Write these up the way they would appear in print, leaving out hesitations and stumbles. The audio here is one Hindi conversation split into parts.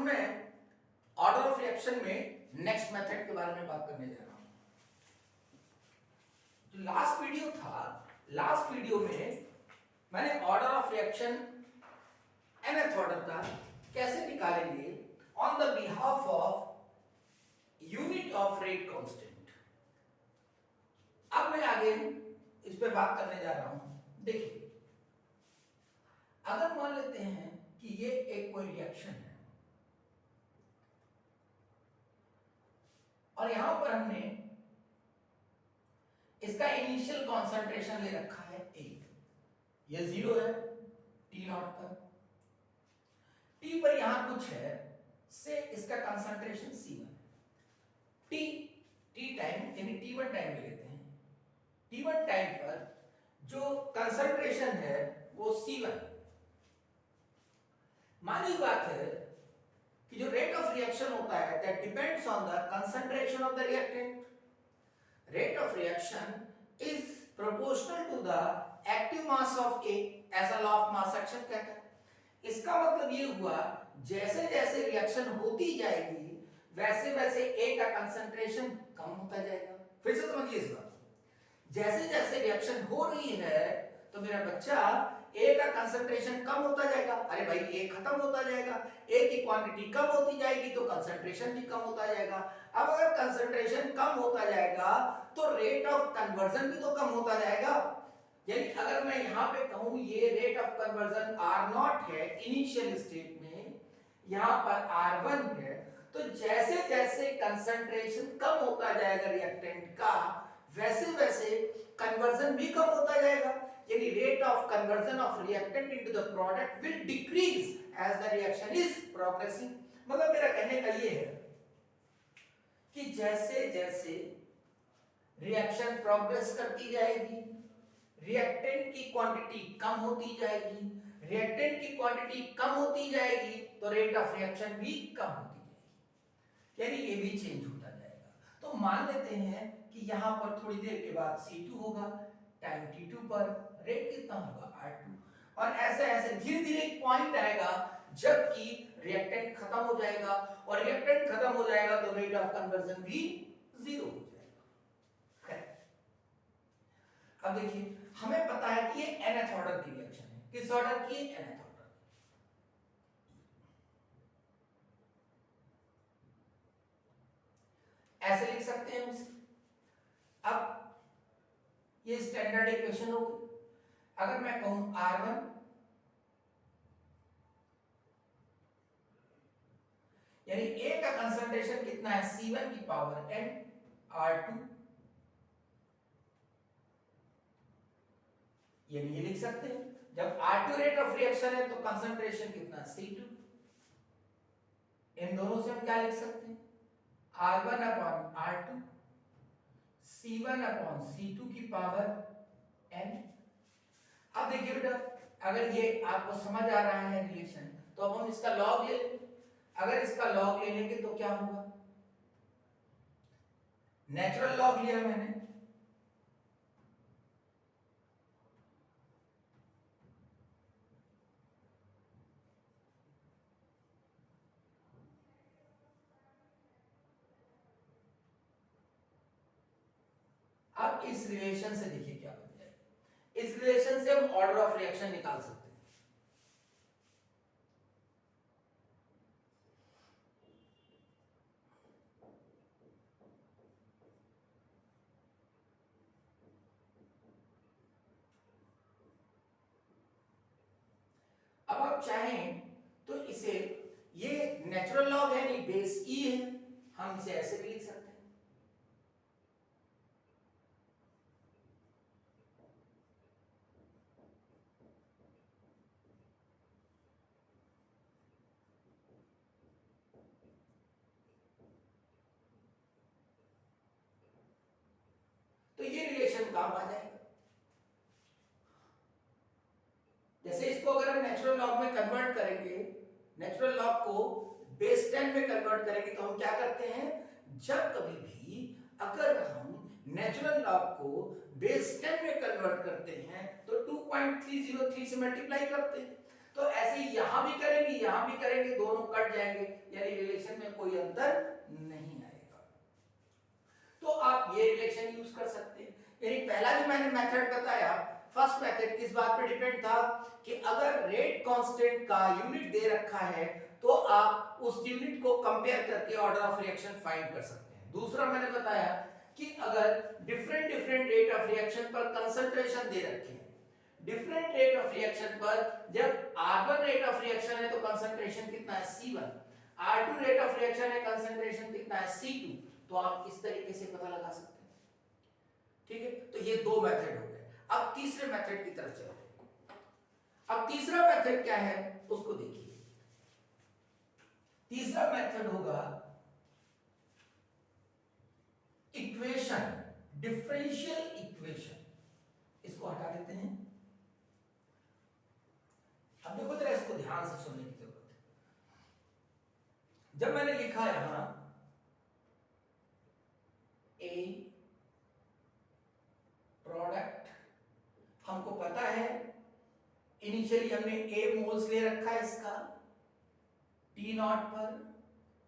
मैं ऑर्डर ऑफ रिएक्शन में नेक्स्ट मेथड के बारे में बात करने जा रहा हूं। जो लास्ट वीडियो था, लास्ट वीडियो में मैंने order of reaction nth order का कैसे निकालेंगे on the behalf of unit of rate constant. अब मैं आगे इस पे बात करने जा रहा हूं। देखिए, अगर मान लेते हैं कि ये एक कोई रिएक्शन है और यहां पर हमने इसका इनिशियल कॉन्सेंट्रेशन ले रखा है 1, ये 0 है टी नॉट पर, टी पर यहां कुछ है से इसका कंसंट्रेशन C1 टी टाइम यानी T1 टाइम ले लेते हैं। T1 टाइम पर जो कंसंट्रेशन है वो C1। मानी बात है कि जो रेट ऑफ रिएक्शन होता है that depends on the concentration of the reactant. Rate of reaction is proportional to the active mass of A, ऐसा लॉ ऑफ मास एक्शन कहता है। इसका मतलब ये हुआ जैसे जैसे रिएक्शन होती जाएगी वैसे वैसे A का कंसंट्रेशन कम होता जाएगा। फिर से समझिए इस बात, जैसे जैसे रिएक्शन हो रही है तो मेरा बच्चा A का कंसंट्रेशन कम होता जाएगा। अरे भाई A खत्म होता जाएगा, A की क्वांटिटी कम होती जाएगी तो कंसंट्रेशन भी कम होता जाएगा। अब अगर कंसंट्रेशन कम होता जाएगा तो रेट ऑफ कन्वर्जन भी तो कम होता जाएगा। यानी अगर मैं यहां पे कहूं ये रेट ऑफ कन्वर्जन R0 है इनिशियल स्टेट में, यहां पर R1 है, तो जैसे जैसे कंसंट्रेशन कम होता जाएगा रिएक्टेंट का वैसे वैसे कन्वर्जन भी कम होता जाएगा। यानी rate of conversion of reactant into the product will decrease as the reaction is progressing. मतलब मेरा कहने का ये है कि जैसे जैसे रिएक्शन प्रोग्रेस करती जाएगी रिएक्टेंट की क्वांटिटी कम होती जाएगी, रिएक्टेंट की क्वांटिटी कम होती जाएगी तो रेट ऑफ रिएक्शन भी कम होती जाएगी, यानी ये भी चेंज होता जाएगा। तो मान लेते हैं कि यहां पर थोड़ी देर के बाद C2 होगा, टाइम T2 पर रेट कितना होगा R2, और ऐसे ऐसे धीरे धीरे एक पॉइंट आएगा जबकि रिएक्टेंट खत्म हो जाएगा, और रिएक्टेंट खत्म हो जाएगा तो रेट ऑफ कन्वर्जन भी 0 हो जाएगा। अब देखिए, हमें पता है कि ये nth ऑर्डर की रिएक्शन है। किस ऑर्डर की? nth order. ऐसे लिख सकते हैं हम इसे। अब ये स्टैंडर्ड इक्वेशन होगी। अगर मैं कहूं R1 यानी A का कंसंट्रेशन कितना है C1 की पावर n, R2 यानी ये लिख सकते हैं जब R2 रेट ऑफ रिएक्शन है तो कंसंट्रेशन कितना है C2। इन दोनों से हम क्या लिख सकते हैं R1 upon R2 C1 upon C2 की पावर n। अब देखिए बेटा, अगर ये आपको समझ आ रहा है रिलेशन तो अब हम इसका लॉग ले लें। अगर इसका लॉग ले लेंगे तो क्या होगा, नेचुरल लॉग लिया मैंने, अब इस रिलेशन से देखिए क्या बन जाएगा। इस रिलेशन से हम ऑर्डर ऑफ रिएक्शन निकाल सकते हैं। अब आप चाहें तो इसे, ये नेचुरल लॉग है नहीं बेस E है, हम इसे ऐसे भी लिख सकते हैं। तो ये रिलेशन काम आ जाएगा। जैसे इसको अगर हम नेचुरल लॉग में कन्वर्ट करेंगे, नेचुरल लॉग को बेस 10 में कन्वर्ट करेंगे तो हम क्या करते हैं, जब कभी भी अगर हम नेचुरल लॉग को बेस 10 में कन्वर्ट करते हैं तो 2.303 से मल्टीप्लाई करते हैं। तो तो ऐसे ही यहां भी करेंगे, यहां भी करेंगे, दोनों कट जाएंगे, यानी रिलेशन में कोई अंतर नहीं आएगा। तो आप ये रिलेशन यूज कर सकते हैं। यानी पहला जो मैंने मेथड बताया, फर्स्ट मेथड किस बात पे डिपेंड था कि अगर रेट कांस्टेंट का यूनिट दे रखा है तो आप उस यूनिट को कंपेयर करके ऑर्डर ऑफ रिएक्शन फाइंड कर सकते हैं। दूसरा मैंने बताया कि अगर different different rate of reaction पर कंसंट्रेशन दे रखे हैं, डिफरेंट रेट ऑफ रिएक्शन पर, जब R1 रेट ऑफ रिएक्शन है तो कंसंट्रेशन कितना है C1, R2 rate of reaction है कंसंट्रेशन कितना है C2, तो आप इस तरीके से पता लगा सकते हैं। ठीक है, तो ये दो मेथड हो गए। अब तीसरे मेथड की तरफ चलते हैं। अब तीसरा मेथड क्या है उसको देखिए। तीसरा मेथड होगा इक्वेशन, डिफरेंशियल इक्वेशन। इसको हटा देते हैं। अब देखो जरा, इसको ध्यान से सुनने की जरूरत है। जब मैंने लिखा यहां ए प्रोडक्ट, हमको पता है इनिशियली हमने ए मोल्स ले रखा है इसका टी नॉट पर,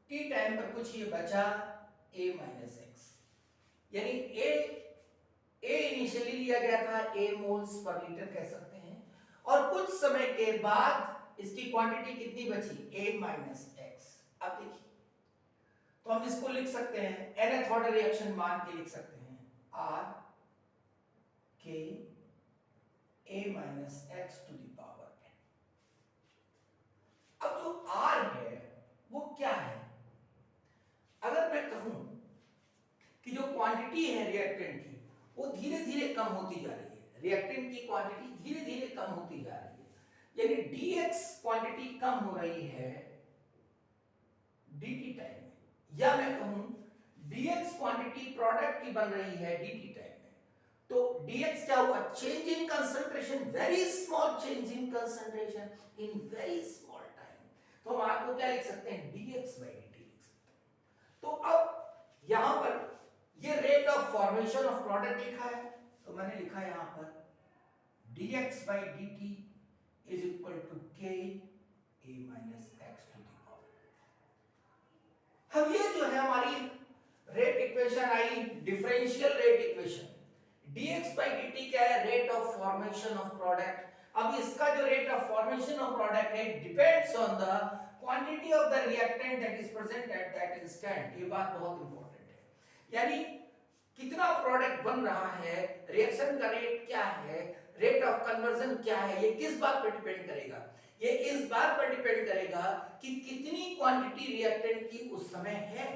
टी टाइम पर कुछ ये बचा ए माइनस एक्स, यानी ए इनिशियली लिया गया था ए मोल्स पर लीटर कह सकते हैं, और कुछ समय के बाद इसकी क्वांटिटी कितनी बची ए माइनस एक्स। अब देखिए, तो हम इसको लिख सकते हैं nth ऑर्डर रिएक्शन मान के लिख सकते हैं R K A minus x to the power n। अब जो r है वो क्या है? अगर मैं कहूं कि जो क्वांटिटी है रिएक्टेंट की वो धीरे धीरे कम होती जा रही है, रिएक्टेंट की क्वांटिटी धीरे धीरे कम होती जा रही है, यानी dx क्वांटिटी कम हो रही है dt टाइम में, या मैं कहूं dx क्वांटिटी प्रोडक्ट की बन रही है dt टाइम में, तो dx क्या हुआ? Change in concentration, very small change in concentration in very small time, तो हम आपको क्या लिख सकते हैं dx by dt लिख सकते हैं। तो अब यहां पर ये rate of formation of product लिखा है, तो मैंने लिखा यहां पर dx by dt is equal to k a minus x to the power। अब ये जो है हमारी रेट इक्वेशन आई, differential rate equation. dx by dt क्या है? Rate of formation of product. अब इसका जो rate of formation of product है depends on the quantity of the reactant that is present at that instant. ये बात बहुत इंपॉर्टेंट है, यानी कितना प्रोडक्ट बन रहा है, रिएक्शन का रेट क्या है, रेट ऑफ कन्वर्जन क्या है, ये किस बात पर डिपेंड करेगा? ये इस बात पर डिपेंड करेगा कि कितनी क्वांटिटी रिएक्टेंट की उस समय है।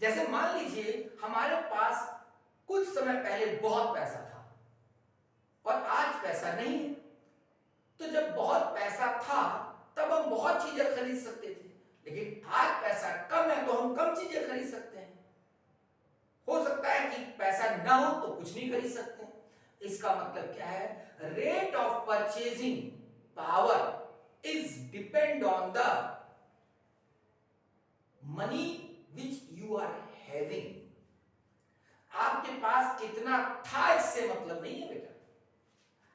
जैसे मान लीजिए हमारे पास कुछ समय पहले बहुत पैसा था और आज पैसा नहीं है, तो जब बहुत पैसा था तब हम बहुत चीजें खरीद सकते थे, लेकिन आज पैसा कम है तो हम कम चीजें खरीद सकते हैं। हो सकता है कि पैसा ना हो तो कुछ नहीं खरीद सकते हैं। इसका मतलब क्या है? Rate of purchasing power is depend on the money which you are having. आपके पास कितना था इससे मतलब नहीं है बेटा,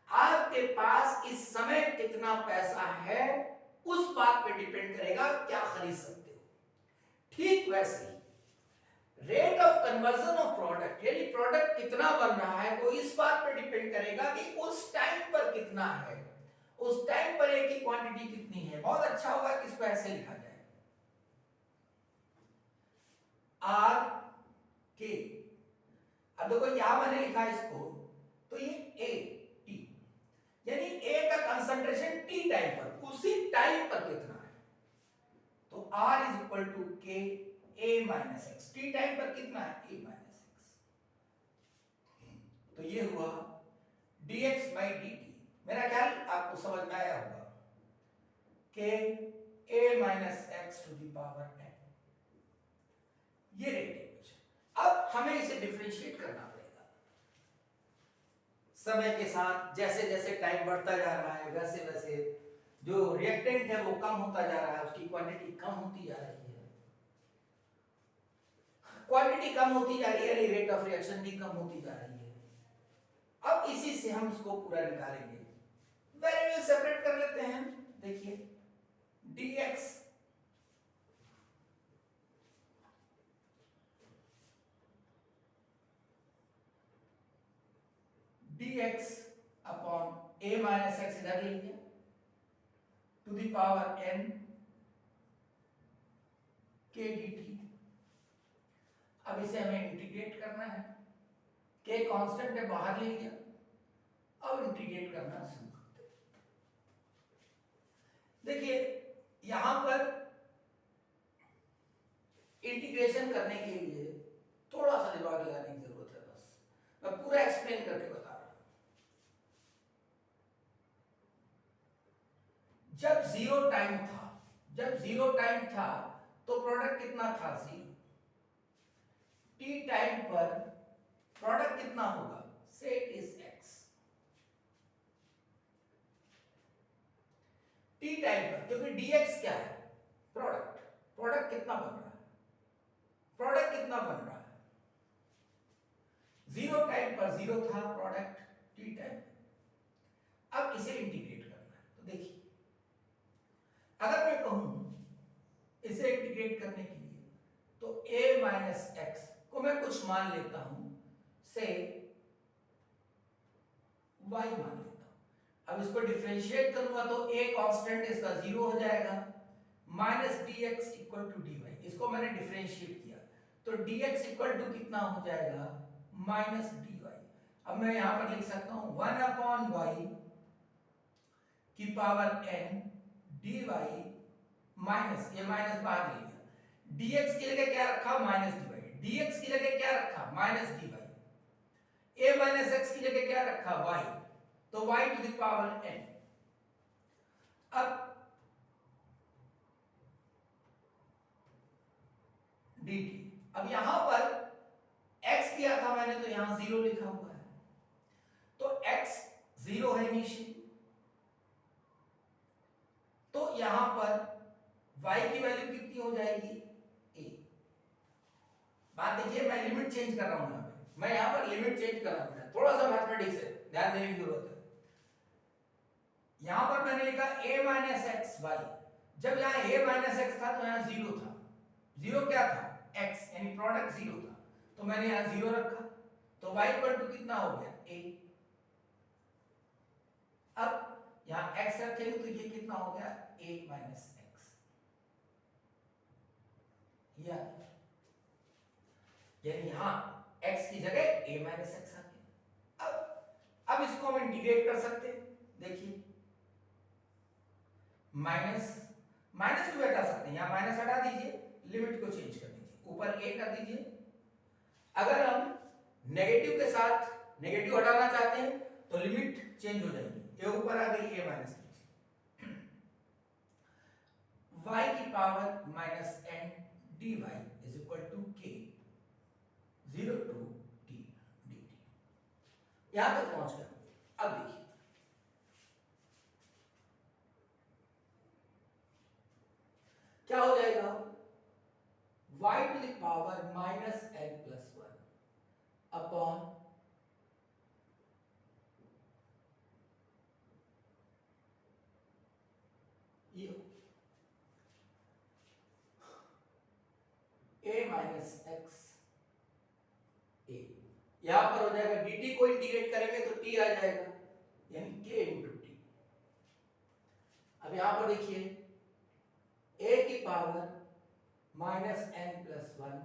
आपके पास इस समय कितना पैसा है उस बात पे डिपेंड करेगा क्या खरीद सकते हो। ठीक वैसे ही rate of conversion of product, यानी प्रोडक्ट कितना बन रहा है वो इस बात पर डिपेंड करेगा कि उस टाइम पर कितना है, उस टाइम पर एक की क्वांटिटी कितनी है। बहुत अच्छा होगा कि इसको ऐसे लिखा जाए आर के। अब देखो यहां मैंने लिखा है इसको, तो ये ए टी, यानी ए का कंसंट्रेशन टी टाइम पर, उसी टाइम पर कितना है, तो आर इज इक्वल टू के A minus x. T time पर कितना है? ए माइनस एक्स। तो ये हुआ dx by dt। मेरा ख्याल आपको समझ में आया होगा, के a minus x to the power n। ये रेट इक्वेशन। अब हमें इसे डिफरेंशिएट करना पड़ेगा समय के साथ, जैसे जैसे टाइम बढ़ता जा रहा है वैसे वैसे जो रिएक्टेंट है वो कम होता जा रहा है, उसकी क्वांटिटी कम होती जा रही है। क्वांटिटी कम होती जा रही है, रेट ऑफ रिएक्शन भी कम होती जा रही है। अब इसी से हम इसको पूरा निकालेंगे। वेरिएबल सेपरेट कर लेते हैं। देखिए dx dx upon a minus x इधर ले लिया to the power n k dt। अब इसे हमें इंटीग्रेट करना है, k कांस्टेंट है बाहर ले लिया, अब इंटीग्रेट करना शुरू करते हैं। देखिए यहां पर इंटीग्रेशन करने के लिए थोड़ा सा दिमाग लगाने की जरूरत है, बस मैं पूरा एक्सप्लेन करके बता रहा हूं। जब जीरो टाइम था तो प्रोडक्ट कितना था, जीरो। टी टाइम पर प्रोडक्ट कितना होगा, से it is x. T time पर, क्योंकि dx क्या है, प्रोडक्ट कितना बन रहा है, जीरो टाइम पर जीरो था प्रोडक्ट, टी टाइम पर। अब इसे इंटीग्रेट करना है, तो देखिए अगर मैं कहूं इसे इंटीग्रेट करने के लिए तो a माइनस एक्स को मैं कुछ मान लेता हूं, से y मान लेता हूं। अब इसको डिफरेंशिएट करूंगा तो a कांस्टेंट इसका जीरो हो जाएगा, minus dx equal to dy। इसको मैंने डिफरेंशिएट किया तो dx इक्वल टू कितना हो जाएगा, माइनस dy। अब मैं यहां पर लिख सकता हूं 1 अपॉन y की पावर n dy माइनस, ये माइनस बाहर ले लिया, dx की जगह क्या रखा, माइनस dy, dx की जगह क्या रखा, minus dy, a minus x की जगह क्या रखा, y, तो y to the power n। अब dt, अब यहां पर x किया था मैंने तो यहां जीरो लिखा हुआ है, तो x जीरो है इनिशियली, तो यहां पर y की वैल्यू कितनी हो जाएगी, a। बात देखिए मैं लिमिट चेंज कर रहा हूं यहां पे, मैं यहां पर लिमिट चेंज कर रहा हूं, थोड़ा सा मैथमेटिक्स है, ध्यान देने की जरूरत है। यहां पर मैंने लिखा a माइनस एक्स वाई, जब यहां a माइनस एक्स था तो यहां जीरो था, जीरो क्या था, x, यानी प्रोडक्ट जीरो था, तो मैंने यहां जीरो रखा, तो y इक्वल टू कितना हो गया, a। अब यहां x रखेंगे तो ये कितना हो गया, a माइनस एक्स, यानी यहां x की जगह a माइनस एक्स आ गया। अब इसको हम इंटीग्रेट कर सकते हैं, देखिए माइनस माइनस को हटा सकते हैं, यहां माइनस हटा दीजिए, लिमिट को चेंज कर दीजिए, ऊपर a कर दीजिए। अगर हम नेगेटिव के साथ नेगेटिव हटाना चाहते हैं तो लिमिट चेंज हो जाएगी, a ऊपर आ गई, a माइनस y की power minus n dy is equal to k 0 to t dt। यहां तक पहुंच गया। अब देखिए क्या हो जाएगा, y to the power minus n plus one upon ये a माइनस एक्स a, यहां पर हो जाएगा dt को इंटीग्रेट करेंगे तो t आ जाएगा, यानी k इंटू टी। अब यहां पर देखिए a की power minus n plus one,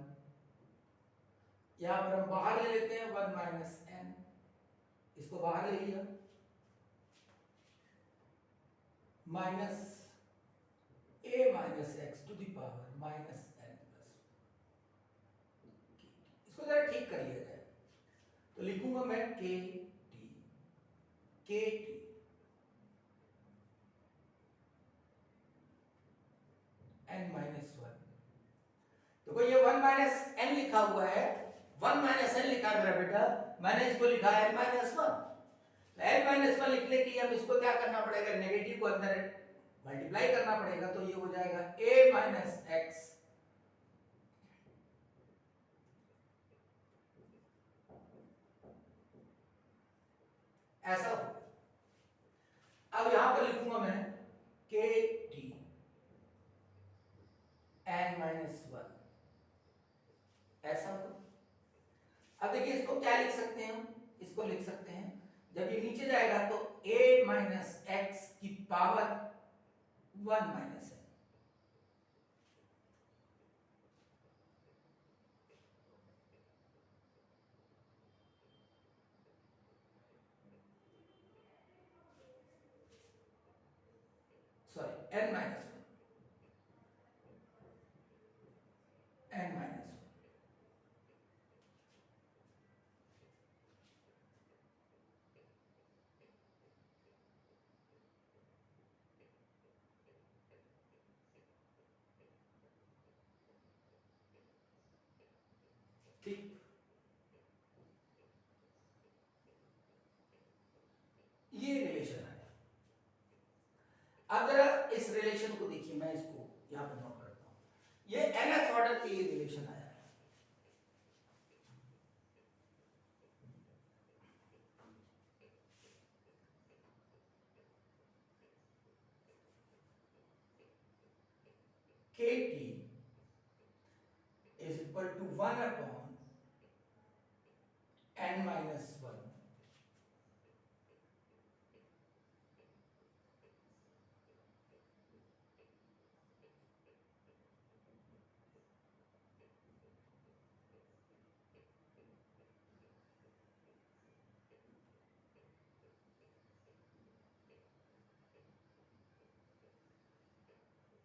यहां पर हम बाहर ले लेते हैं 1 माइनस n, इसको बाहर ले लिया, minus a minus x to the power minus n plus, इसको जरा ठीक कर लिया जाए तो लिखूंगा मैं k t n minus one. देखो ये 1 माइनस n लिखा हुआ है, 1 माइनस n लिखा है मेरा बेटा, मैंने इसको लिखा है n माइनस वन। तो n माइनस वन लिखने के लिए अब इसको क्या करना पड़ेगा, नेगेटिव को अंदर मल्टीप्लाई करना पड़ेगा, तो ये हो जाएगा a माइनस एक्स ऐसा हो। अब n-1 ऐसा होगा। अब देखिए इसको क्या लिख सकते हैं हम, इसको लिख सकते हैं जब ये नीचे जाएगा तो a माइनस एक्स की power 1 minus n। Sorry n minus one, n minus one. ठीक, ये रिलेशन है। अब जरा इस रिलेशन को देखिए, मैं इसको यहां पर नोट करता हूं। ये nth ऑर्डर के लिए रिलेशन आया है। kt is equal to 1 upon n minus 1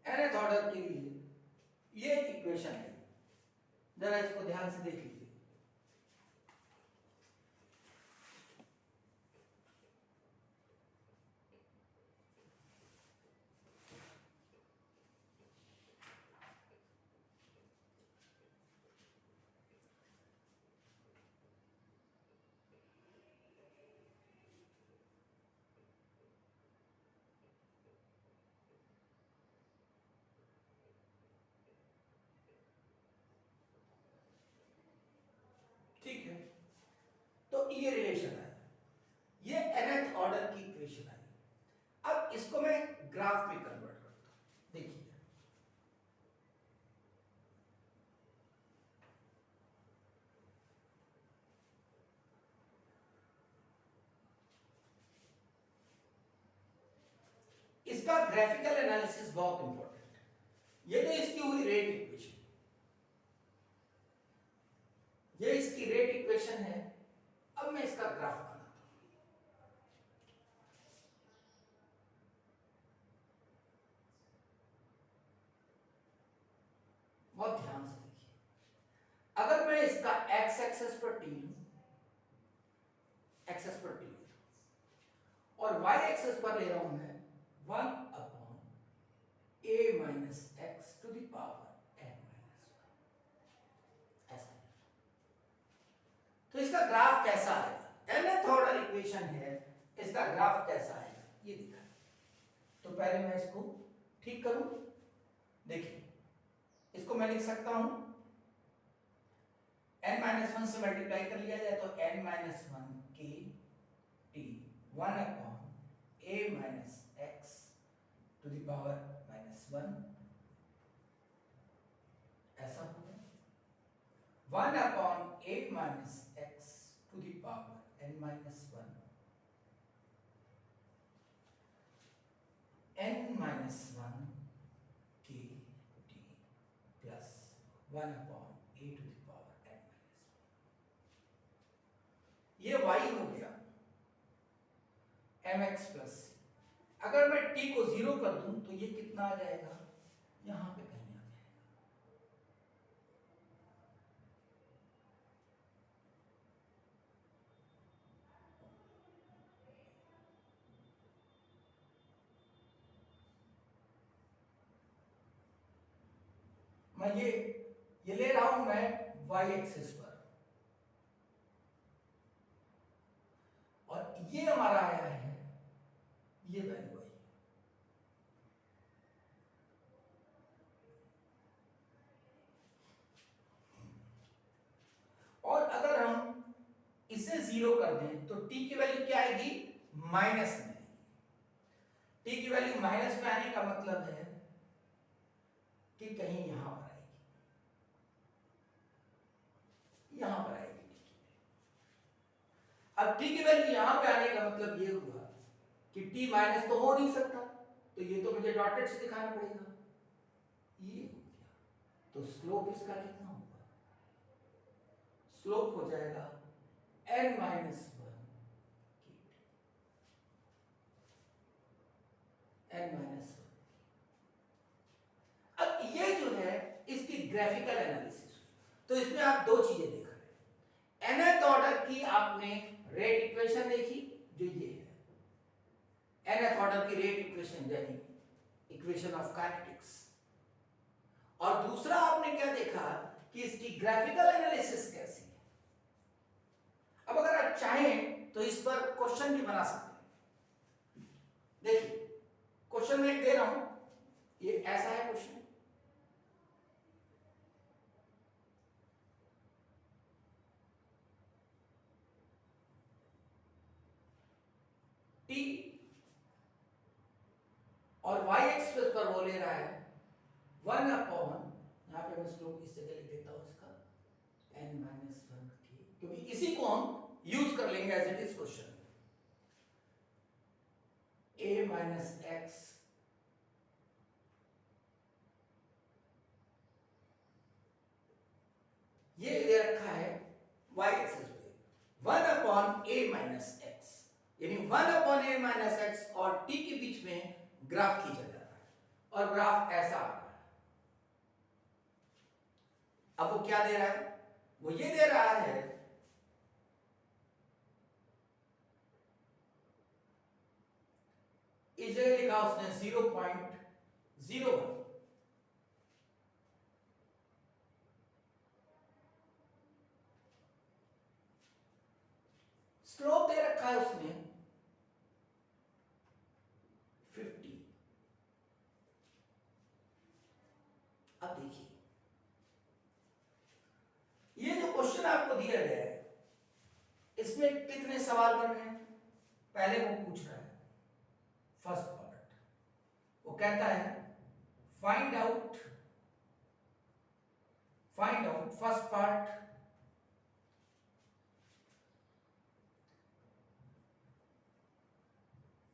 nth order के लिए ये इक्वेशन है। जरा इसको ध्यान से देख लीजिए। ठीक है, तो ये रिलेशन है, ये nth ऑर्डर की इक्वेशन है। अब इसको मैं ग्राफ में कन्वर्ट करता हूं। देखिए इसका ग्राफिकल एनालिसिस बहुत इंपॉर्टेंट है। ये तो इसकी हुई रेट इक्वेशन, ये इसकी रेट इक्वेशन है। अब मैं इसका ग्राफ बनाता हूं। बहुत ध्यान से देखिए, अगर मैं इसका एक्स एक्सेस पर टी लूं, एक्सेस पर टी और वाई एक्सेस पर ले रहा हूं मैं 1 upon a minus x to the power n minus 1, ऐसा। तो इसका ग्राफ कैसा आएगा? nth ऑर्डर इक्वेशन है, इसका ग्राफ कैसा आएगा ये दिखा। तो पहले मैं इसको ठीक करूं। देखिए इसको मैं लिख सकता हूं n-1 से मल्टीप्लाई कर लिया जाए तो n-1 k t 1 upon a minus x to the power -1, ऐसा होगा 1 upon a minus x to the power n-1 n-1 k t plus 1 upon a to the power n-1। ये y हो गया mx प्लस। अगर मैं t को 0 कर दूं तो ये कितना आ जाएगा? यहां पे कहीं आ जाएगा। मैं ये ले रहा हूं मैं y एक्सिस पर, और ये हमारा आया है ये वैल्यू आई। और अगर हम इसे 0 कर दें तो t की वैल्यू क्या आएगी? माइनस में। t की वैल्यू माइनस में आने का मतलब है कि कहीं यहां पर आएगी। अब t की वैल्यू यहां पे आने का मतलब ये हुआ कि t माइनस तो हो नहीं सकता, तो ये तो मुझे डॉटेड से दिखाना पड़ेगा, ये हो गया। तो स्लोप इसका कितना होगा, स्लोप हो जाएगा n minus one n minus one. अब ये जो है इसकी ग्राफिकल एनालिसिस, तो इसमें आप दो चीजें देख रहे हैं। nth ऑर्डर की आपने रेट इक्वेशन देखी जो ये है, nth ऑर्डर की रेट इक्वेशन यानी इक्वेशन ऑफ काइनेटिक्स, और दूसरा आपने क्या देखा कि इसकी ग्राफिकल एनालिसिस कैसी है। अब अगर आप चाहें तो इस पर क्वेश्चन भी बना सकते हैं। देखिए क्वेश्चन में दे रहा हूं, ये ऐसा है क्वेश्चन, टी और वाई एक्सप्रेस पर वो ले रहा है 1 अपॉन, यहां पे मैं स्लोप इस जगह लिख देता हूं इसका n माइनस वन, क्योंकि इसी को हम यूज कर लेंगे as it is question. a minus x ये दे रखा है y एक्सिस पे 1 अपॉन a माइनस एक्स, यानी 1 अपॉन a माइनस एक्स और t के बीच में ग्राफ खींचा जा रहा है, और ग्राफ ऐसा आ रहा है। अब वो क्या दे रहा है, वो ये दे रहा है इस जगह लिखा उसने 0.01, स्लोप दे रखा है उसने 50। अब देखिए ये जो क्वेश्चन आपको दिया गया है इसमें कितने सवाल बन रहे हैं। पहले वो पूछ रहा है फर्स्ट पार्ट, वो कहता है find out first part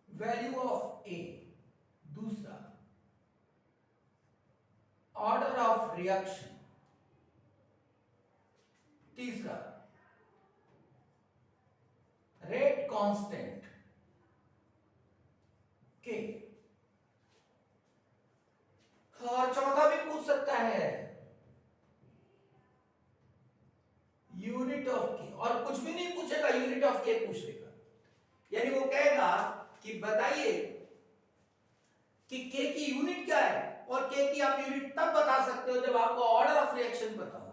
value of A, दूसरा ऑर्डर ऑफ रिएक्शन, तीसरा रेट कांस्टेंट के, और चौथा भी पूछ सकता है यूनिट ऑफ के, और कुछ भी नहीं पूछेगा, यूनिट ऑफ के पूछ लेगा। यानी वो कहेगा कि बताइए कि के की यूनिट क्या है, और के की आप यूनिट तब बता सकते हो जब आपको ऑर्डर ऑफ रिएक्शन पता हो।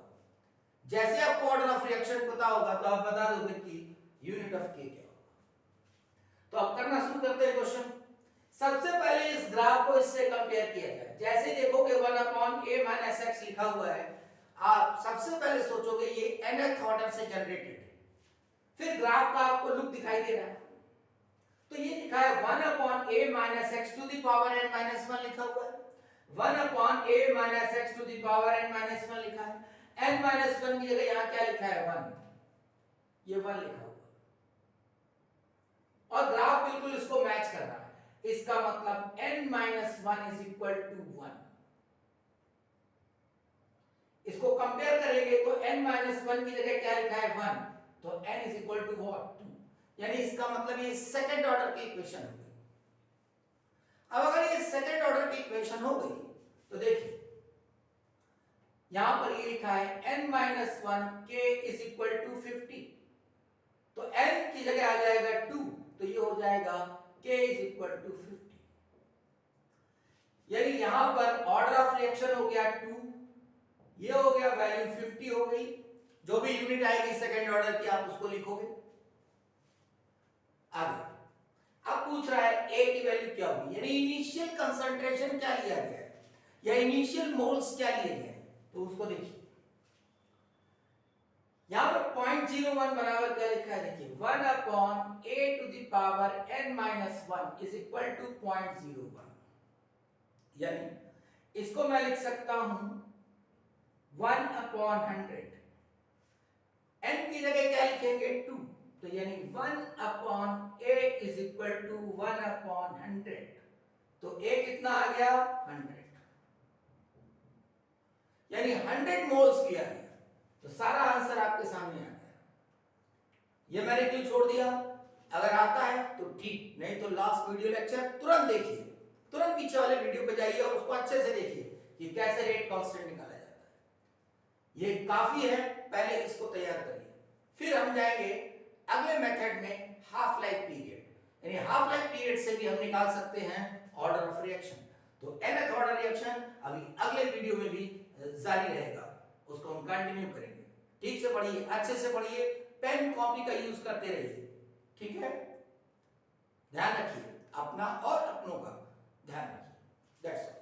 जैसे आपको ऑर्डर ऑफ रिएक्शन पता होगा तो आप बता दोगे कि यूनिट ऑफ के क्या होगा। तो अब करना शुरू करते हैं क्वेश्चन। सबसे पहले इस ग्राफ को इससे कंपेयर किया जाए। जैसे देखोगे 1 अपॉन a माइनस एक्स लिखा हुआ है, आप सबसे पहले सोचोगे ये nth ऑर्डर से जनरेटेड है, फिर ग्राफ का आपको लुक दिखाई दे रहा है, तो ये लिखा है 1 upon a minus x to the power n minus one लिखा हुआ है, 1 upon a minus x to the power n minus one लिखा है, n माइनस वन की जगह यहां क्या लिखा है 1, ये 1 लिखा हुआ है, और ग्राफ बिल्कुल इसको मैच कर रहा है। इसका मतलब n minus one is equal to 1। इसको कंपेयर करेंगे तो n माइनस वन की जगह क्या लिखा है 1, तो n is equal to what 2, यानी इसका मतलब ये सेकंड ऑर्डर की इक्वेशन हो गई। अब अगर ये सेकंड ऑर्डर की इक्वेशन हो गई तो देखिए यहां पर ये लिखा है n minus one k is equal to 50, तो n की जगह आ जाएगा 2, तो ये हो जाएगा k इज इक्वल टू 50, यानी यहां पर ऑर्डर ऑफ रिएक्शन हो गया 2, ये हो गया वैल्यू 50 हो गई, जो भी यूनिट आएगी सेकंड ऑर्डर की आप उसको लिखोगे। आगे अब पूछ रहा है a की वैल्यू क्या होगी, यानी इनिशियल कंसंट्रेशन क्या लिया गया है या इनिशियल मोल्स क्या लिए गए हैं, तो उसको देखिए यहां पर 0.01 बराबर क्या लिखा है, देखिए 1 upon a to the power n minus one is equal to 0.01, यानी इसको मैं लिख सकता हूं 1 अपॉन 100, n की जगह क्या लिखेंगे 2, तो यानी 1/a इज इक्वल टू 1/100। तो a कितना आ गया 100, यानी 100 मोल्स किया गया। तो सारा आंसर आपके सामने आ गया। ये मैंने क्यों छोड़ दिया? अगर आता है तो ठीक, नहीं तो लास्ट वीडियो लेक्चर तुरंत देखिए, तुरंत पीछे वाले वीडियो पे जाइए और उसको अच्छे से देखिए कि कैसे रेट कांस्टेंट निकाला जाता है। ये काफी है, पहले इसको तैयार करिए। फिर हम जाएंगे अगले मेथड में हाफ लाइफ पीरियड। यानी हाफ लाइफ पीरियड से भी हम निकाल सकते हैं ऑर्डर ऑफ रिएक्शन। तो nth ऑर्डर रिएक्शन अभी अगले वीडियो में भी जारी रहेगा, उसको हम कंटिन्यू करेंगे। ठीक से पढ़िए, अच्छे से पढ़िए, पेन कॉपी का यूज करते रहिए, ठीक है? ध्यान रखिए अपना और अपनों का ध्यान रखिए। That's all.